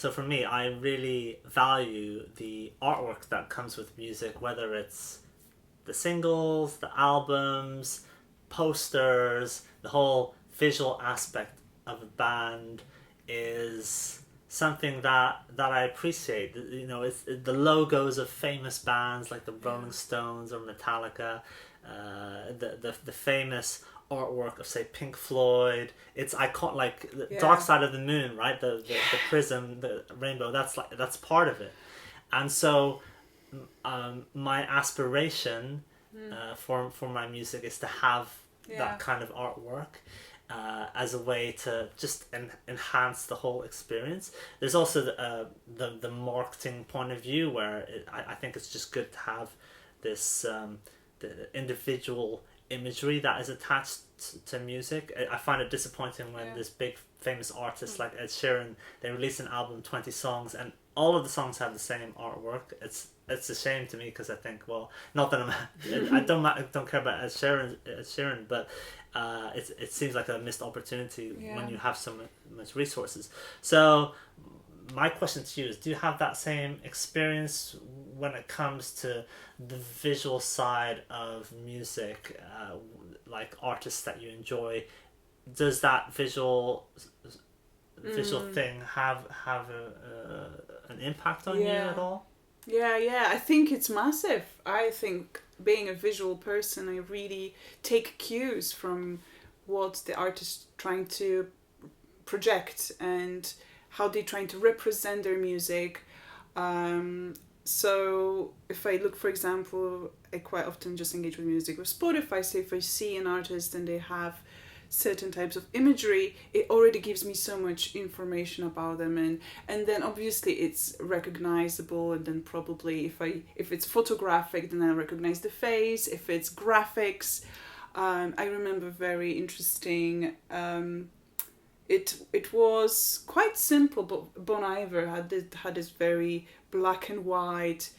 So for me, I really value the artwork that comes with music, whether it's the singles, the albums, posters, the whole visual aspect of a band is something that I appreciate. You know, it's the logos of famous bands like the Rolling Stones or Metallica, the famous artwork of, say, Pink Floyd. It's icon, like the Dark Side of the Moon, right? The prism, the rainbow. That's part of it. And so my aspiration for my music is to have that kind of artwork as a way to just enhance the whole experience. There's also the marketing point of view where I think it's just good to have this the individual imagery that is attached to music. I find it disappointing when this big famous artist like Ed Sheeran, they release an album, 20 songs, and all of the songs have the same artwork. It's a shame to me, because I think, well, not that I don't care about Ed Sheeran, but it seems like a missed opportunity when you have so much resources. So my question to you is, do you have that same experience when it comes to the visual side of music, like artists that you enjoy? Does that visual thing have an impact on you at all? Yeah, I think it's massive. I think, being a visual person, I really take cues from what the artist trying to project and how they're trying to represent their music. So if I look, for example, I quite often just engage with music with Spotify. So if I see an artist and they have certain types of imagery, it already gives me so much information about them, and then obviously it's recognizable, and then probably if it's photographic, then I recognize the face. If it's graphics, I remember very interesting, it was quite simple, but Bon Iver had this very black and white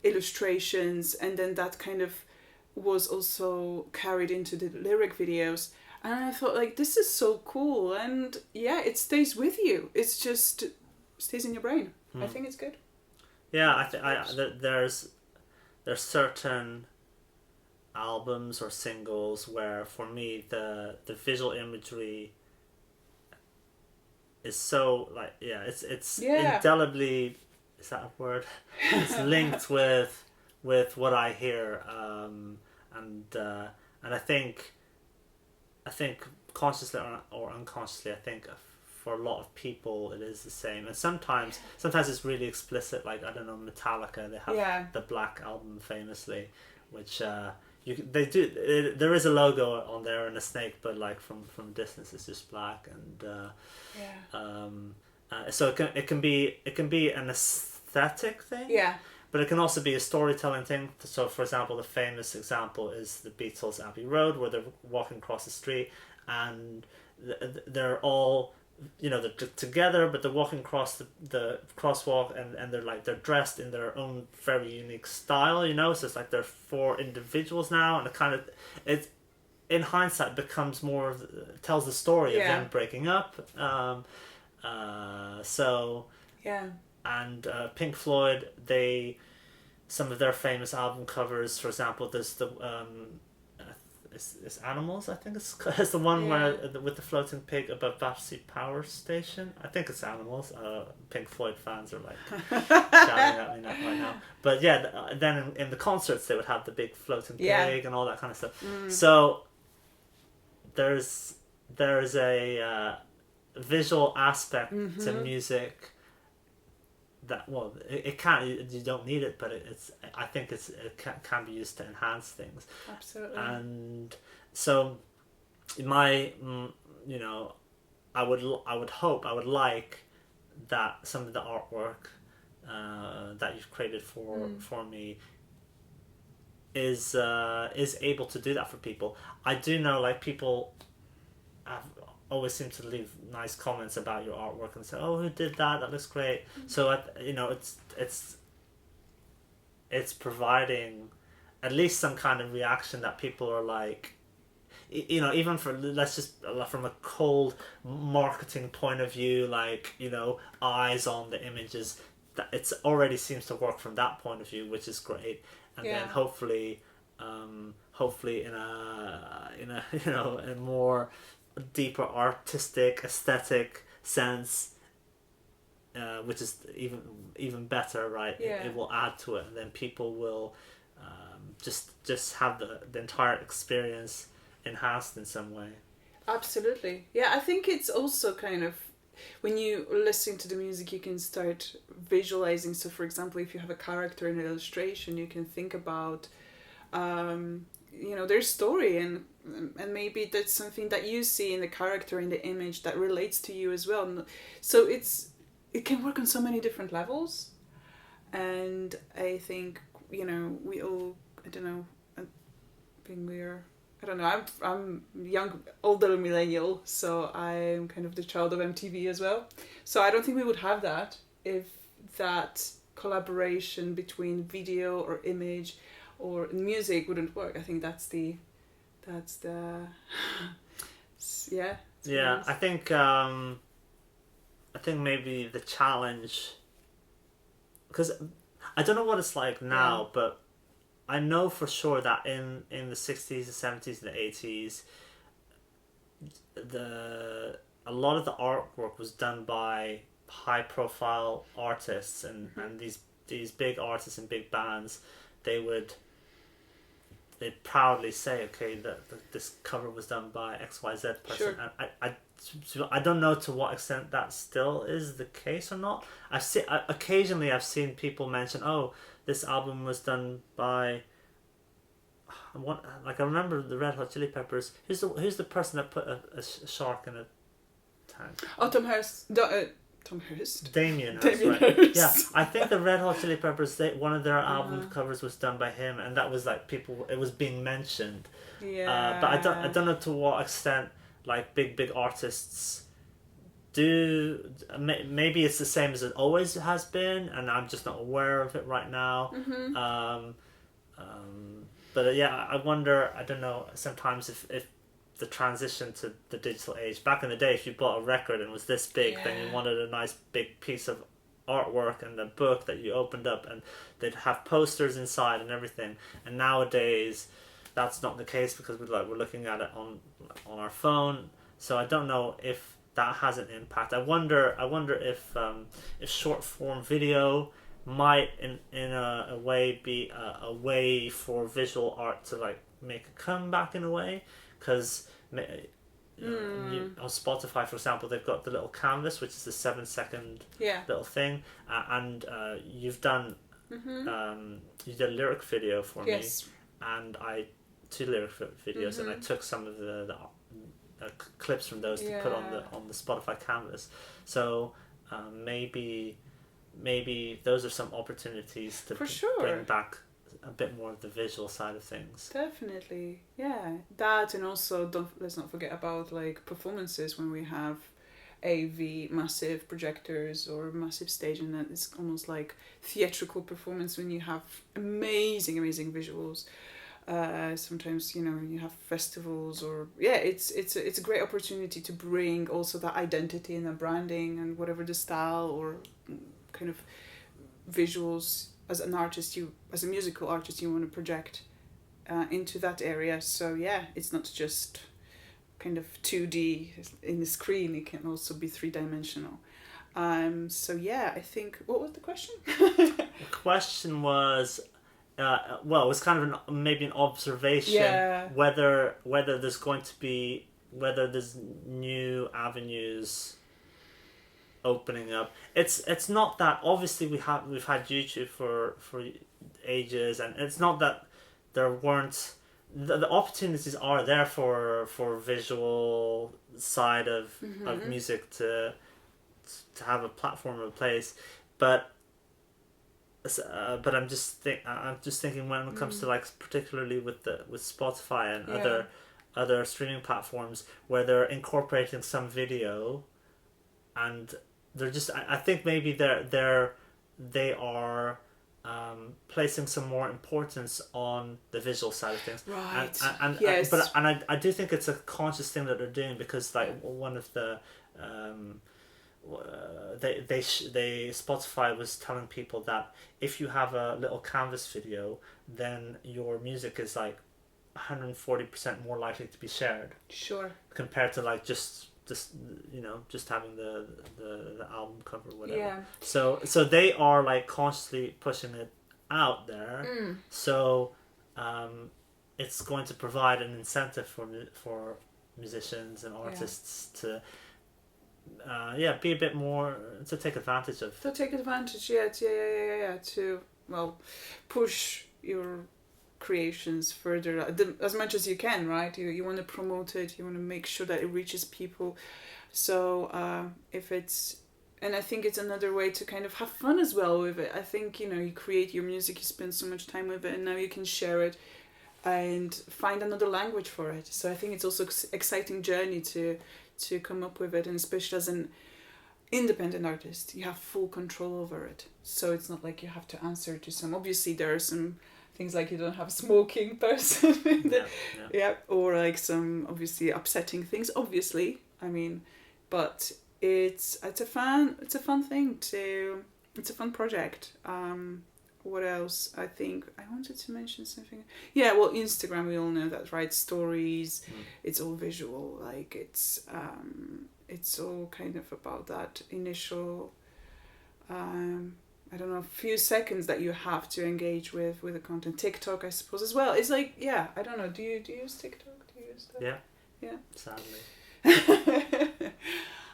illustrations, and then that kind of was also carried into the lyric videos. And I thought, like, this is so cool, and it stays with you. It's just stays in your brain. I think it's good. Yeah, there's certain albums or singles where, for me, the visual imagery is so, like, it's indelibly, is that a word? It's linked with what I hear, and I think consciously or unconsciously, I think for a lot of people it is the same. And sometimes it's really explicit, like, I don't know, Metallica, they have the Black Album famously, which there is a logo on there and a snake, but like from a distance it's just black, and so it can be an aesthetic thing, but it can also be a storytelling thing. So, for example, the famous example is the Beatles' Abbey Road, where they're walking across the street and they're all, they're together, but they're walking across the crosswalk, and they're dressed in their own very unique style, so it's like they're four individuals now, and it in hindsight becomes more tells the story of them breaking up. And Pink Floyd, some of their famous album covers, for example, there's the it's Animals, I think it's the one where with the floating pig above Battersea Power Station. I think it's Animals. Pink Floyd fans are like shouting at me right now. But then in the concerts they would have the big floating pig and all that kind of stuff. So there's a visual aspect to music that, well, it can't, you don't need it, but I think it can be used to enhance things. Absolutely. And so I would like that some of the artwork that you've created for me is able to do that for people. I do know, like, people always seem to leave nice comments about your artwork and say, "Oh, who did that? That looks great." So it's providing at least some kind of reaction that people are like, you know, even for, let's just, from a cold marketing point of view, like, you know, eyes on the images, that it's already seems to work from that point of view, which is great. And then hopefully in a you know, a more deeper artistic aesthetic sense, which is even better, right? It will add to it, and then people will just have the entire experience enhanced in some way. Absolutely. Yeah, I think it's also kind of, when you listen to the music, you can start visualizing. So, for example, if you have a character in an illustration, you can think about, you know, their story, and maybe that's something that you see in the character, in the image, that relates to you as well. So it can work on so many different levels, and I think, you know, we all, I don't know, I think I don't know, I'm young, older millennial, so I'm kind of the child of MTV as well. So I don't think we would have that if that collaboration between video or image or music wouldn't work. I think that's the yeah. Yeah, I think maybe the challenge, because I don't know what it's like now, but I know for sure that in the 60s, the 70s, and the 80s, a lot of the artwork was done by high profile artists, and these big artists and big bands, they'd proudly say, okay, that this cover was done by XYZ person. Sure. And I don't know to what extent that still is the case or not. Occasionally I've seen people mention, oh, this album was done by, I remember the Red Hot Chili Peppers. Who's the person that put a shark in a tank? Oh, Tom Hurst. Tom Hurst. Damien Hurst, right? Hurst. Yeah, I think the Red Hot Chili Peppers, one of their album covers was done by him, and that was like it was being mentioned. Yeah. But I don't know to what extent like big artists do. Maybe it's the same as it always has been, and I'm just not aware of it right now. But yeah, I wonder. I don't know. Sometimes if the transition to the digital age, back in the day, if you bought a record and it was this big, then you wanted a nice big piece of artwork and a book that you opened up, and they'd have posters inside and everything. And nowadays, that's not the case, because we're looking at it on our phone. So I don't know if that has an impact. I wonder if short form video might in a way be a way for visual art to like make a comeback in a way, because on Spotify, for example, they've got the little canvas, which is the 7-second little thing, and you've done you did a lyric video for me, and I 2 lyric videos, and I took some of the clips from those to put on the Spotify canvas. So maybe those are some opportunities to bring back a bit more of the visual side of things. Definitely, yeah. That, and also let's not forget about like performances when we have AV massive projectors or massive stage, and that it's almost like theatrical performance when you have amazing visuals. Sometimes, you know, you have festivals, or it's a great opportunity to bring also that identity and the branding and whatever the style or kind of visuals as an artist, as a musical artist, you want to project into that area. So yeah, it's not just kind of 2D in the screen, it can also be 3-dimensional. So yeah, I think, what was the question? The question was, it was kind of maybe an observation, whether there's new avenues opening up. It's not that, obviously we've had YouTube for ages, and it's not that there weren't the opportunities are there for visual side of music to have a platform or a place, but I'm just thinking when it comes to like particularly with Spotify and other streaming platforms where they're incorporating some video, and they're just I think maybe they are placing some more importance on the visual side of things. Right. And Yes. but I do think it's a conscious thing that they're doing, because like one of the they Spotify was telling people that if you have a little canvas video, then your music is like 140% more likely to be shared Sure. compared to like just just having the album cover or whatever. Yeah. So they are like consciously pushing it out there. So it's going to provide an incentive for musicians and artists to be a bit more, to take advantage of. To take advantage, yeah, to push your creations further as much as you can, right? You want to promote it, you want to make sure that it reaches people. So if it's, and I think it's another way to kind of have fun as well with it. I think, you create your music, you spend so much time with it, and now you can share it and find another language for it. So I think it's also exciting journey to come up with it, and especially as an independent artist, you have full control over it. So it's not like you have to answer to some, obviously there are some things like you don't have a smoking person or like some obviously upsetting things, obviously, I mean, but it's a fun thing it's a fun project. What else? I think I wanted to mention something. Yeah, well, Instagram, we all know that, right? Stories, it's all visual, like it's all kind of about that initial I don't know, few seconds that you have to engage with the content. TikTok, I suppose, as well. It's like, I don't know. Do you use TikTok? Do you use that? Yeah. Yeah. Sadly.